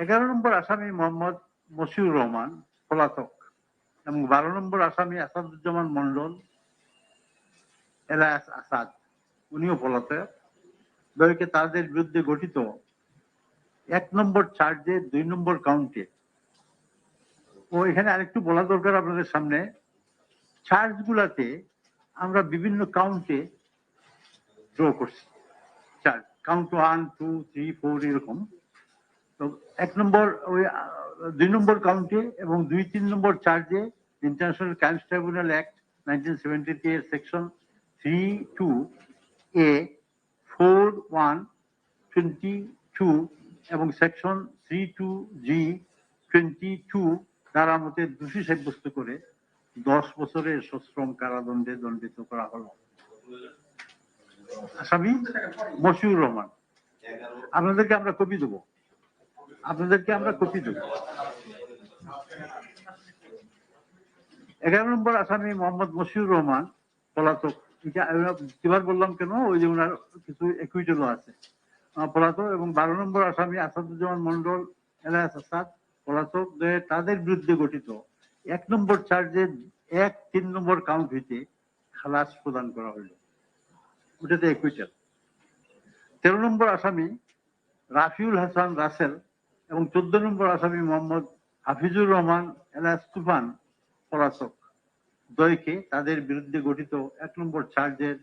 11 নম্বর আসামি মোহাম্মদ মশিউর রহমান পলাতক এবং 12 নম্বর আসামি আসাদুজ্জামান মন্ডল এলায়াস আসাদ, উনিও পলাতক। দলকে তাদের বিরুদ্ধে গঠিত 1 নম্বর চার্জে 2 নম্বর কাউন্টে। ও এখানে আরেকটু বলা দরকার আপনাদের সামনে, চার্জ গুলাতে আমরা বিভিন্ন কাউন্টে ড্র করছি। চার্জ কাউন্ট 1, 2, 3, 4 এরকম। তো 1 নম্বর ওই 2 নম্বর কাউন্টে এবং 2, 3 নম্বর চার্জে ইন্টারন্যাশনাল ক্রাইমস ট্রাইব্যুনাল অ্যাক্ট 1973 এর সেকশন 32A, 4(1), 22 এবং সেকশন 32G, 22 ধারা মতে দোষী সাব্যস্ত করে 10 বছরের সশ্রম কারাদণ্ডে দণ্ডিত করা হলো আসামি মশিউর রহমান। আপনাদেরকে আমরা কপি দেবো, 11 নম্বর আসামি মোহাম্মদ মশিউর রহমান পলাতক। এবার বললাম কেন, ওই যে ওনার কিছু একুইটেলও আছে, পলাতক। এবং 12 নম্বর আসামি আসাদুজ্জামান মন্ডল এলায়াস আসাদ পলাতক। তাদের বিরুদ্ধে গঠিত 1 নম্বর চার্জে 1, 3 নম্বর কাউন্ট হইতে খালাস প্রদান করা হইল, ওটাতে একুইটেল। 13 নম্বর আসামি রাফিউল হাসান রাসেল এবং 14 নম্বর আসামি মোহাম্মদ হাফিজুর রহমান এলায়াস তুফান পলাতক। দ্বয়কে তাদের বিরুদ্ধে গঠিত 1 নম্বর চার্জের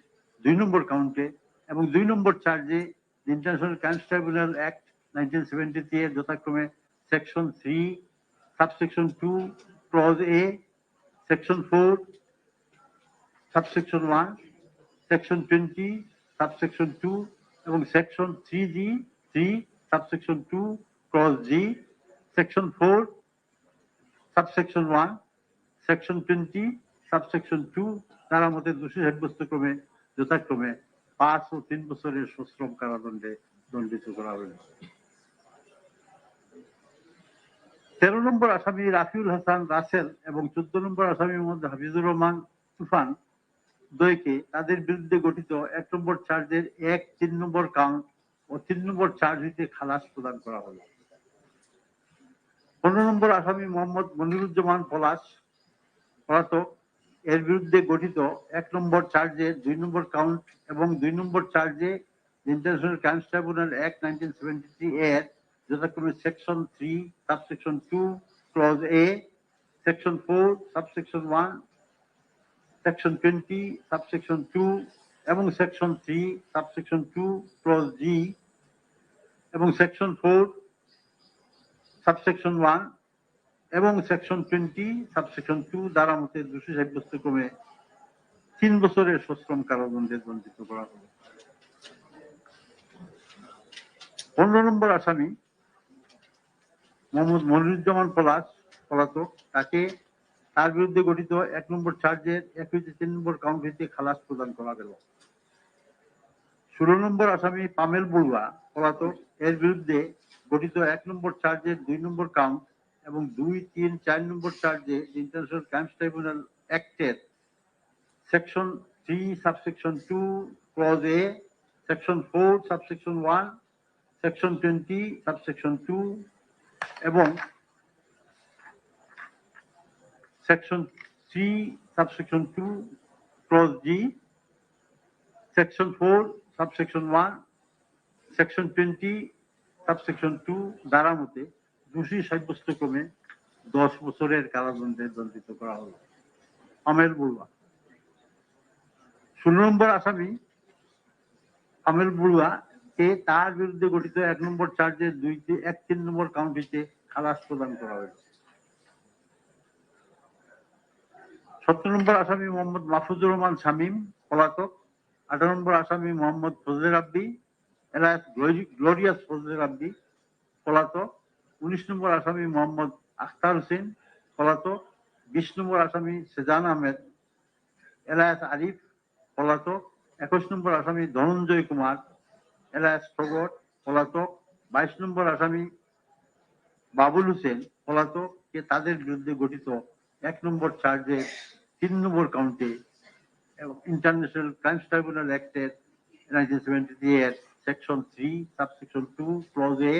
2 নম্বর কাউন্টে এবং 2 নম্বর চার্জে ইন্টারন্যাশনাল ক্রাইমস ট্রাইব্যুনাল অ্যাক্ট 1973 এর যথাক্রমে section 3, subsection 2 clause A, section 4, subsection 1, section 20, subsection 2 এবং section 3G, 3, subsection 2 clause G, section 4, subsection 1, section 20, subsection 2 ধারা মতে দোষী সাব্যস্ত ক্রমে যথাক্রমে 5 ও 3 বছরের সশ্রম কারাদণ্ডে দণ্ডিত করা হল। 13 নম্বর আসামি রাফিউল হাসান রাসেল এবং 14 নম্বর আসামি মোহাম্মদ হাফিজুর রহমান তুফান দ্বয়কে তাদের বিরুদ্ধে গঠিত 1 নম্বর চার্জের 1, 3 নম্বর কাউন্ট ও 3 নম্বর চার্জ হইতে খালাস প্রদান করা হল। 15 নম্বর আসামি মোহাম্মদ মনিরুজ্জামান পলাশ পলাতক, এর বিরুদ্ধে গঠিত 1 নম্বর চার্জে 2 নম্বর কাউন্ট এবং 2 নম্বর চার্জে ইন্টারন্যাশনাল ক্রাইমস ট্রাইব্যুনাল অ্যাক্ট 1973 এর যথাক্রমে section 3, subsection 2 clause A, section 4, subsection 1, section 20, subsection 2 এবং সেকশন 3, সাবসেকশন 2 ক্লজ G এবং সেকশন 4, সাবসেকশন 1 এবং সেকশন 20, সাবসেকশন 2 দ্বারা মতে দোষী সাব্যস্ত ক্রমে 3 বছরের সশ্রম কারাদণ্ডে দণ্ডিত করা হল। 15 নম্বর আসামি মোহাম্মদ মনিরুজ্জামান পলাতক, তাকে তার বিরুদ্ধে গঠিত 1 নম্বর চার্জের 1 হইতে 3 নম্বর কাউন্ট হইতে খালাস প্রদান করা গেল। 16 নম্বর আসামি পামেল বড়ুয়া পলাতক, এর বিরুদ্ধে গঠিত 1 নম্বর চার্জের 2 নম্বর কাউন্ট এবং 2, 3, 4 নম্বর চার্জে ইন্টারন্যাশনাল ক্রাইমস ট্রাইব্যুনাল অ্যাক্টের section 3, subsection 2 clause A, section 4, subsection 1, section 20, subsection 2 এবং section 3, subsection 2 clause G, section 4, subsection 1, section 20, subsection 2 দ্বারা মতে দোষী সাব্যস্ত ক্রমে 10 বছরের কারাদণ্ডে দণ্ডিত করা হল। পামেল বড়ুয়া। 16 নম্বর আসামি পামেল বড়ুয়া কে তার বিরুদ্ধে গঠিত 1 নম্বর চার্জে 1, 3 নম্বর কাউন্ট হইতে খালাস প্রদান করা হয়েছে। 17 নম্বর আসামি মোহাম্মদ মাহফুজুর রহমান শামীম পলাতক। 18 নম্বর আসামি মোহাম্মদ ফজলে রাব্বি এলায়াস গ্লোরিয়াস ফজলে রাব্বি পলাতক। 19 নম্বর আসামি মোহাম্মদ আখতার হোসেন পলাতক। 20 নম্বর আসামি সেজান আহমেদ এলায়াস আরিফ পলাতক। 21 নম্বর আসামি ধনঞ্জয় কুমার এলায়াস ফগট পলাতক। 22 নম্বর আসামি বাবুল হোসেন পলাতক, কে তাদের বিরুদ্ধে গঠিত 1 নম্বর চার্জে 3 নম্বর কাউন্টে এবং ইন্টারন্যাশনাল ক্রাইমস ট্রাইব্যুনাল অ্যাক্টের 1973 এর section 3, subsection 2 clause A,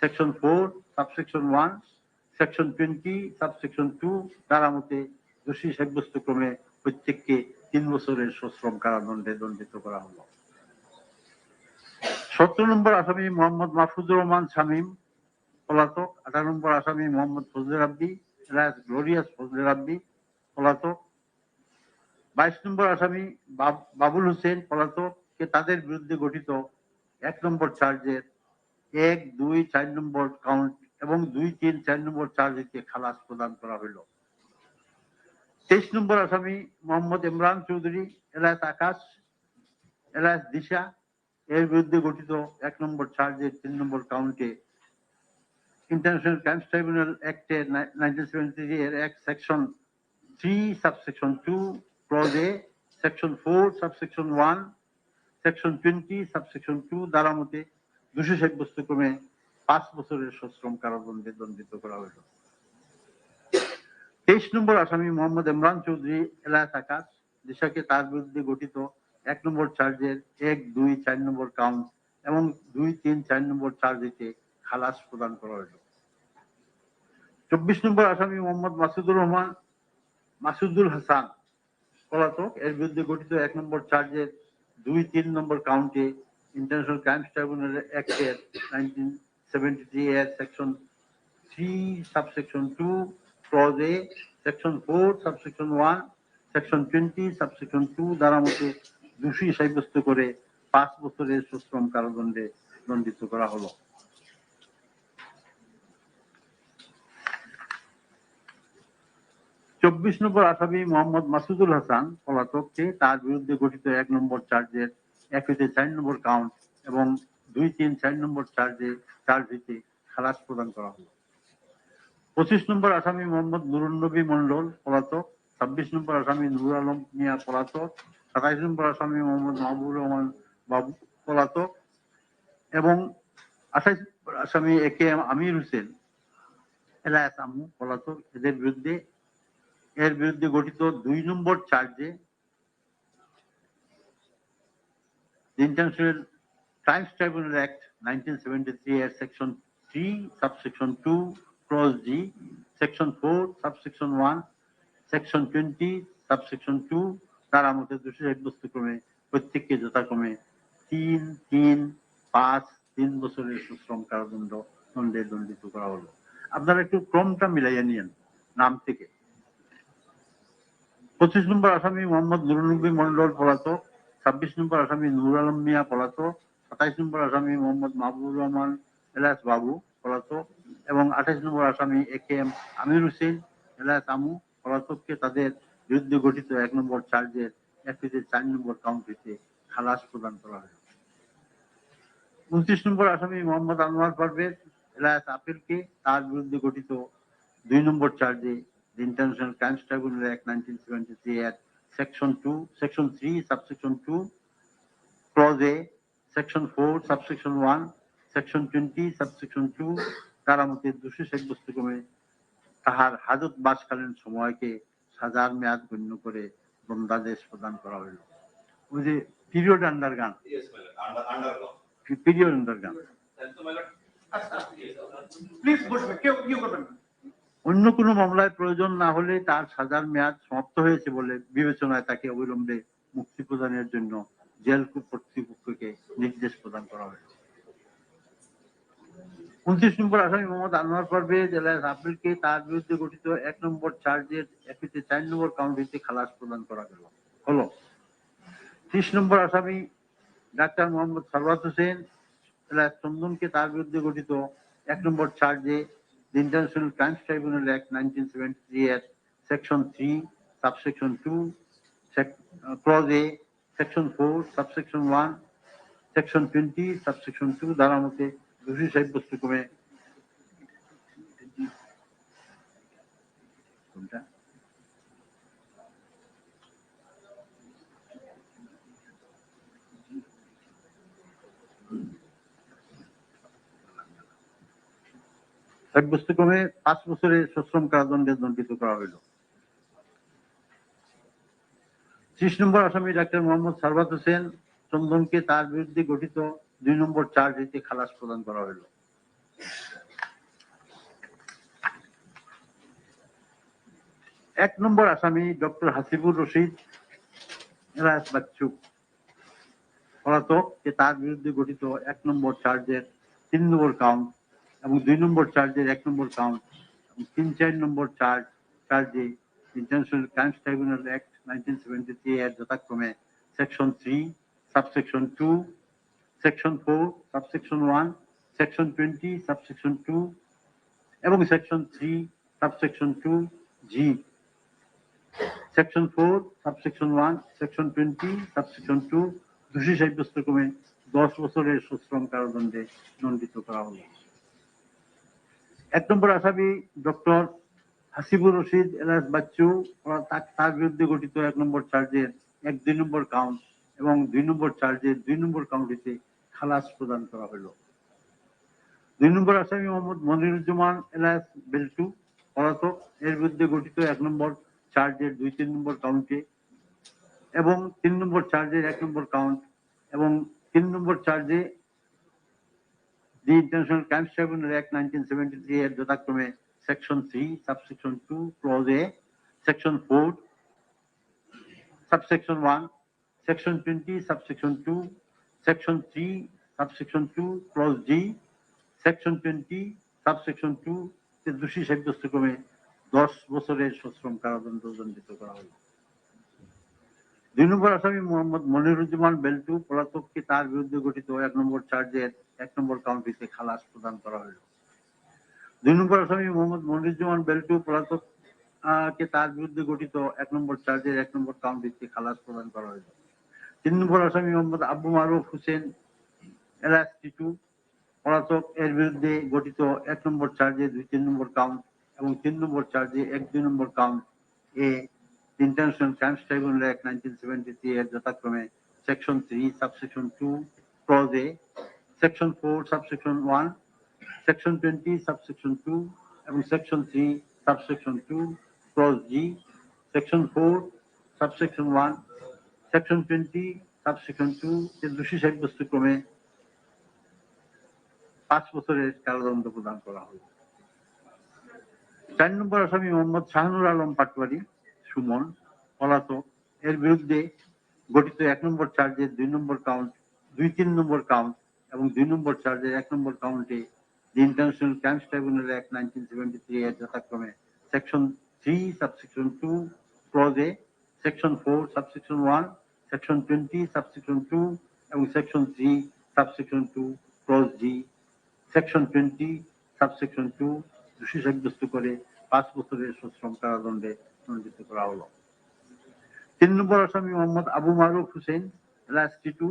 section 4, subsection 1, section 20, subsection 2 ধারা মতে দোষী সাব্যস্ত ক্রমে প্রত্যেককে 3 বছরের সশ্রম কারাদণ্ডে দণ্ডিত করা হলো। 17 নম্বর আসামি মোহাম্মদ মাহফুজুর রহমান শামীম পলাতক। 18 নম্বর আসামি মোহাম্মদ ফজলে রাব্বি এলাস গ্লোরিয়াস ফজলে রাব্বি পলাতক। 22 নম্বর আসামি বাবুল হোসেন পলাতক কে তাদের বিরুদ্ধে গঠিত 1 নম্বর চার্জের 1, 2, 4 নম্বর কাউন্ট এবং 2, 3, 4 নম্বর চার্জকে খালাস প্রদান করা হইল। 23 নম্বর আসামি মোহাম্মদ ইমরান চৌধুরী এলাস আকাশ এলাস দিশা এর বিরুদ্ধে গঠিত 1 নম্বর চার্জের 3 নম্বর কাউন্টে ইন্টারন্যাশনাল ক্রাইমস ট্রাইব্যুনাল অ্যাক্টের 1973 এর section 3 subsection 2 clause A, section 4 subsection 1, section 20 subsection 2 ধারা মতে দোষী সাব্যস্ত ক্রমে 5 বছরের সশ্রম কারাদণ্ডে দণ্ডিত করা হইল। 23 নম্বর আসামি মোহাম্মদ ইমরান চৌধুরী এলাস আকাশ দিশাকে তার বিরুদ্ধে গঠিত 1 নম্বর চার্জের 1, 2, 4 নম্বর কাউন্ট এবং 2, 3, 4 নম্বর চার্জকে খালাস প্রদান করা হইল। 24 নম্বর আসামি মোহাম্মদ মাসুদুল হাসান পলাতক এর বিরুদ্ধে গঠিত 1 নম্বর চার্জের 2, 3 নম্বর কাউন্টে ইন্টারন্যাশনাল ক্রাইমস ট্রাইব্যুনাল অ্যাক্টের 1973 এর section 3 subsection 2 clause A, section 4 subsection 1, section 20 subsection 2 ধারা মতে দোষী সাব্যস্ত করে 5 বছরের সশ্রম কারাদণ্ডে দণ্ডিত করা হলো। 24 নম্বর আসামি মোহাম্মদ মাসুদুল হাসান পলাতককে তার বিরুদ্ধে গঠিত 1 নম্বর চার্জের 1 হইতে 4 নম্বর কাউন্ট এবং 2, 3, 4 নম্বর চার্জ হইতে খালাস প্রদান করা হলো। 25 নম্বর আসামি মোহাম্মদ নুরুন্নবী মন্ডল পলাতক। 26 নম্বর আসামি নুর আলম মিয়া পলাতক। 27 নম্বর আসামি মোহাম্মদ মাহবুবুর রহমান বাবু পলাতক এবং 28 নম্বর আসামি AKM আমির হোসেন এলাস আমু পলাতক। এর বিরুদ্ধে গঠিত 2 নম্বর চার্জে ইন্টারন্যাশনাল ক্রাইমস ট্রাইব্যুনাল অ্যাক্ট 1973 এর section 3 subsection 2 clause G, section 4 subsection 1, section 20 subsection 2 ধারা মতে দোষী সাব্যস্ত ক্রমে প্রত্যেককে যথাক্রমে 3, 3, 5, 3 বছরের সশ্রম কারাদণ্ডে দণ্ডিত করা হলো। আপনারা একটু ক্রমটা মিলাইয়া নিয়েন নাম থেকে। 25 নম্বর আসামি মোহাম্মদ নুরুন্নবী মন্ডল পলাতক। 26 নম্বর আসামি নুর আলম মিয়া পলাতক। 27 নম্বর আসামি মোহাম্মদ মাহবুবুর রহমান এলাস বাবু পলাতক এবং 28 নম্বর আসামি AKM আমির হোসেন এলাস আমু পলাতককে তাদের বিরুদ্ধে গঠিত 1 নম্বর চার্জের 1 হইতে 4 নম্বর কাউন্ট হইতে খালাস প্রদান করা হয়। 29 নম্বর আসামি মোহাম্মদ আনোয়ার পারভেজ এলাস আপিলকে তার বিরুদ্ধে গঠিত 2 নম্বর চার্জে ইন্টারন্যাশনাল ক্রাইমস ট্রাইব্যুনাল অ্যাক্ট 1973 এর section 3 subsection 2 clause A, section 4 subsection 1, section 20 subsection 2 ধারা মতে দোষী সাব্যস্ত ক্রমে তাহার হাজত বাসকালীন সময়কে সাজার মেয়াদ গণ্য করে দণ্ডাদেশ প্রদান করা হইল। ওই যে পিরিয়ড আন্ডারগান পিরিয়ড আন্ডারগান অন্য কোনো মামলায় প্রয়োজন না হলে তার সাজার মেয়াদ সমাপ্ত হয়েছে বলে বিবেচনায় তাকে অবিলম্বে মুক্তি প্রদানের জন্য জেল কর্তৃপক্ষকে নির্দেশ প্রদান করা হয়েছে। 29 নম্বর আসামি মোহাম্মদ আনোয়ার পারভেজ এলাস আপিলকে তার বিরুদ্ধে গঠিত 1 নম্বর চার্জের 1 হইতে 4 নম্বর কাউন্ট হইতে খালাস প্রদান করা হলো। 30 নম্বর আসামি ডাক্তার মোহাম্মদ সারওয়াত হোসেন এলাস চন্দনকে তার বিরুদ্ধে গঠিত 1 নম্বর চার্জে ইন্টারন্যাশনাল ক্রাইমস ট্রাইব্যুনাল অ্যাক্ট 1973 এর section 3 subsection 2 clause A, section 4 subsection 1, section 20 subsection 2 ধারা মতে দোষী সাব্যস্ত ক্রমে সাব্যস্তক্রমে 5 বছরের সশ্রম কারাদণ্ডে দণ্ডিত করা হইল। 30 নম্বর আসামি ডাক্তার মোহাম্মদ সারওয়াত হোসেন চন্দনকে তার বিরুদ্ধে গঠিত 2 নম্বর চার্জ হইতে খালাস প্রদান করা হইল। এক নম্বর আসামি ডক্টর হাসিবুর রশিদ এলাস বাচ্চু পলাতক, যে তার বিরুদ্ধে গঠিত 1 নম্বর চার্জের 3 নম্বর কাউন্ট এবং 2 নম্বর চার্জের 1 নম্বর কাউন্ট এবং 3-4 নম্বর চার্জে ইন্টারন্যাশনাল ক্রাইমস ট্রাইব্যুনাল অ্যাক্ট 1973 এর যথাক্রমে section 3, subsection 2, section 4, subsection 1, section 20, subsection 2 এবং সেকশন 3, সাবসেকশন 2 জি, সেকশন 4, সাবসেকশন 1, সেকশন 20, সাবসেকশন 2 দোষী সাব্যস্ত ক্রমে 10 বছরের সশ্রম কারাদণ্ডে দণ্ডিত করা হলো। 1 নম্বর আসামি ডক্টর হাসিবুর রশিদ এলাস বাচ্চু, তার বিরুদ্ধে গঠিত 1 নম্বর চার্জের 1-2 নম্বর কাউন্ট এবং 2 নম্বর চার্জের 2 নম্বর কাউন্টে খালাস প্রদান করা হলো। 2 নম্বর আসামি মোহাম্মদ মনিরুজ্জামান এলাস বেল্টু পলাতক, এর বিরুদ্ধে গঠিত 1 নম্বর চার্জের 2-3 নম্বর কাউন্টে এবং 3 নম্বর চার্জের 1 নম্বর কাউন্ট এবং 3 নম্বর চার্জে the international crimes tribunal act 1973 এর যথাক্রমে section 3, subsection 2 clause A, section 4, subsection 1, section 20, subsection 2, section 3, subsection 2 clause G, section 20, subsection 2 তে দোষী সাব্যস্ত ক্রমে 10 বছরের সশ্রম কারাদণ্ড দণ্ডিত করা হলো। 2 নম্বর আসামি মোহাম্মদ মনিরুজ্জামান বেল্টু পলাতককে তার বিরুদ্ধে গঠিত 1 নম্বর চার্জের 1 নম্বর কাউন্টে খালাস প্রদান করা হলো। 2 নম্বর আসামি মোহাম্মদ মনিরুজ্জামান বেল্টু পলাতক কে তার বিরুদ্ধে গঠিত 1 নম্বর চার্জের 1 নম্বর কাউন্টে খালাস প্রদান করা হলো। 3 নম্বর আসামি মোহাম্মদ আবু মারুফ হোসেন এলাস টিটু পলাতক, এর বিরুদ্ধে গঠিত 1 নম্বর চার্জে 2-3 নম্বর কাউন্ট এবং 3 নম্বর চার্জে 1-2 নম্বর কাউন্ট এ ইন্টারন্যাশনাল ক্রাইমস ট্রাইব্যুনাল অ্যাক্ট 1973 এর যথাক্রমে section 3, subsection 2 clause A, section 4, subsection 1, section 20, subsection 2 এবং section 3, subsection 2 clause G, section 4, subsection 1, section 20, subsection 2 এর দোষী সাব্যস্ত ক্রমে 5 বছরের কারাদণ্ড প্রদান করা হলো। 4 নম্বর আসামি মোহাম্মদ শাহনুর আলম পাটোয়ারি সুমন পলাতক, এর বিরুদ্ধে গঠিত 1 নম্বর চার্জের 2 নম্বর কাউন্ট, 2-3 নম্বর কাউন্ট এবং 2 নম্বর চার্জের 1 নম্বর কাউন্টে the international crimes tribunal act 1973 এর যথাক্রমে section 3, subsection 2 clause A, section 4, subsection 1, section 20, subsection 2 এবং section 3, subsection 2 clause G, section 20, subsection 2 দোষী সাব্যস্ত করে 5 বছরের সশ্রম কারাদণ্ডে দণ্ডিত করা হলো। 3 নম্বর আসামি মোহাম্মদ আবু মারুফ হোসেন এলাস টিটু,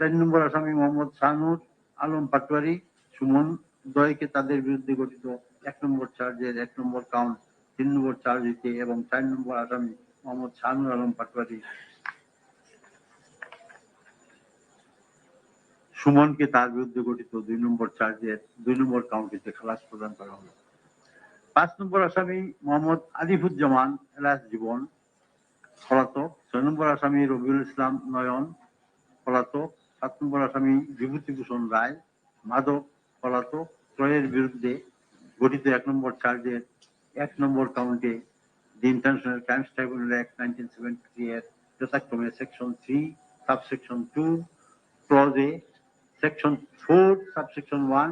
4 নম্বর আসামি মোহাম্মদ শাহনুর আলম পাটোয়ারি সুমন দয়কে তাদের বিরুদ্ধে গঠিত 1 নম্বর চার্জের 1 নম্বর কাউন্ট 3 নম্বর চার্জে এবং 4 নম্বর আসামি মোহাম্মদ শাহনুর আলম পাটোয়ারি সুমনকে তার বিরুদ্ধে গঠিত 2 নম্বর চার্জের 2 নম্বর কাউন্টে খালাস প্রদান করা হলো। 5 নম্বর আসামি মোহাম্মদ আলিফুজ্জামান এলাস জীবন পলাতক, 6 নম্বর আসামি রবিউল ইসলাম নয়ন পলাতক, 7 নম্বর আসামি বিভূতিভূষণ রায় মাদক পলাতক, ত্রয়ের বিরুদ্ধে গঠিত 1 নম্বর চার্জের 1 নম্বর কাউন্টে the international crimes tribunal act 1973 এর যথাক্রমে section 3, subsection 2 clause A, section 4, subsection 1,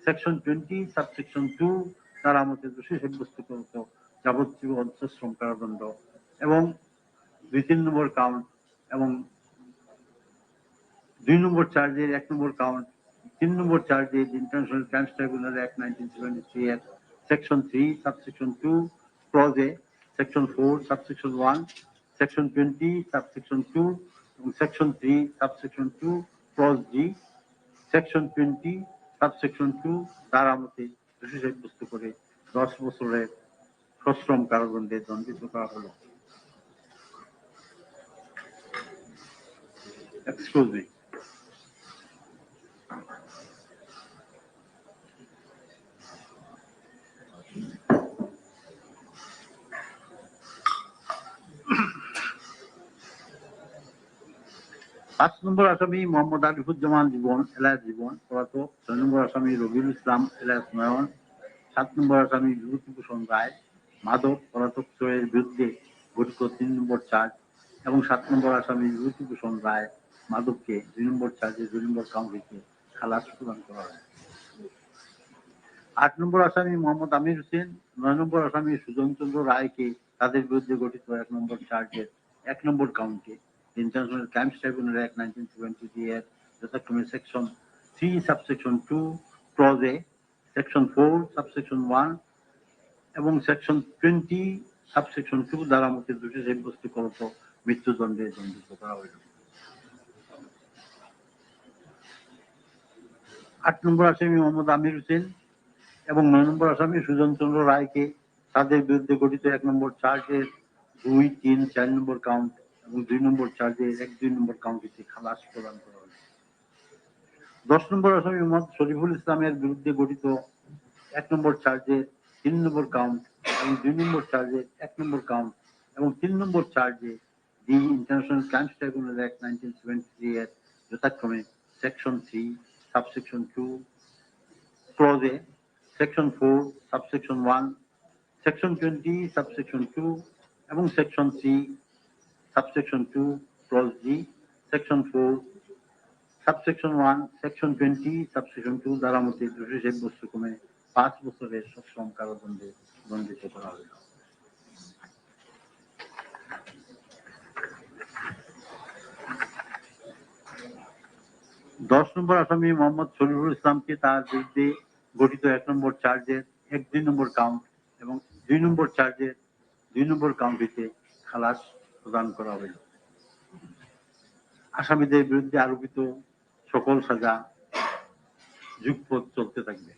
section 20, subsection 2 তার মধ্যে দোষী সাব্যস্ত করত যাবজ্জীবন সশ্রম কারাদণ্ড এবং 2-3 নম্বর কাউন্ট এবং 2 নম্বর চার্জের 1 নম্বর কাউন্ট, 3 নম্বর চার্জে ইন্টারন্যাশনাল ক্রাইমস ট্রাইব্যুনাল অ্যাক্ট 1973 এর section 3, subsection 2 clause A, section 4, subsection 1, section 20, subsection 2 এবং section 3, subsection 2 clause G, section 20, subsection 2 তার মধ্যে দোষী সাব্যস্ত করে 10 বছরের সশ্রম কারাদণ্ডে দণ্ডিত করা হলো। Excuse me. পাঁচ নম্বর আসামি মোহাম্মদ আলিফুজ্জামান জীবন এলাস জীবন পলাতক, 6 নম্বর আসামি রবিউল ইসলাম এলাস নয়ন, 7 নম্বর আসামি বিভূতিভূষণ রায় মাদক পলাতক চোরের বিরুদ্ধে গঠিত 3 নম্বর চার্জ এবং 7 নম্বর আসামি বিভূতিভূষণ রায় মাদককে 2 নম্বর চার্জে 2 নম্বর কাউন্ট হইতে খালাস প্রদান করা হয়। 8 নম্বর আসামি মোহাম্মদ আমির হোসেন, 9 নম্বর আসামি সুজন চন্দ্র রায়কে তাদের বিরুদ্ধে গঠিত 1 নম্বর চার্জের 1 নম্বর কাউন্টে ইন্টারন্যাশনাল ক্রাইমস ট্রাইব্যুনাল অ্যাক্ট 1973 এর যথাক্রমে section 3 subsection 2 clause A, section 4 subsection 1 এবং সেকশন 20 সাবসেকশন 2 দ্বারা মতে দোষী সাব্যস্ত করত মৃত্যুদণ্ডে দণ্ডিত করা হইল। 8 নম্বর আসামি মোহাম্মদ আমির হোসেন এবং 9 নম্বর আসামি সুজন চন্দ্র রায়কে তাদের বিরুদ্ধে গঠিত 1 নম্বর চার্জের 2, 3, 4 নম্বর কাউন্ট এবং 2 নম্বর চার্জের 1, 2 নম্বর কাউন্টে খালাস প্রদান করা হল। 10 নম্বর আসামি মোহাম্মদ শরীফুল ইসলামের বিরুদ্ধে গঠিত 1 নম্বর চার্জের 3 নম্বর কাউন্ট এবং 2 নম্বর চার্জের 1 নম্বর কাউন্ট এবং 3 নম্বর চার্জে the international crimes tribunal act 1973 এর যথাক্রমে section 3 subsection 2 clause A, section 4 subsection 1, section 20 subsection 2 এবং section 3 subsection 2 clause G, section 4 subsection 1, section 20 subsection 2 দ্বারা মতে দোষী সাব্যস্ত ক্রমে 5 বছরের সশ্রম কারাদণ্ডে দণ্ডিত করা হইল। 10 নম্বর আসামি মোহাম্মদ শরীফুল ইসলামকে তার বিরুদ্ধে গঠিত 1 নম্বর চার্জের 1, 2 নম্বর কাউন্ট এবং 2 নম্বর চার্জের 2 নম্বর কাউন্ট হইতে খালাস প্রদান করা হইল। আসামিদের বিরুদ্ধে আরোপিত সকল সাজা যুগপৎ চলতে থাকবে।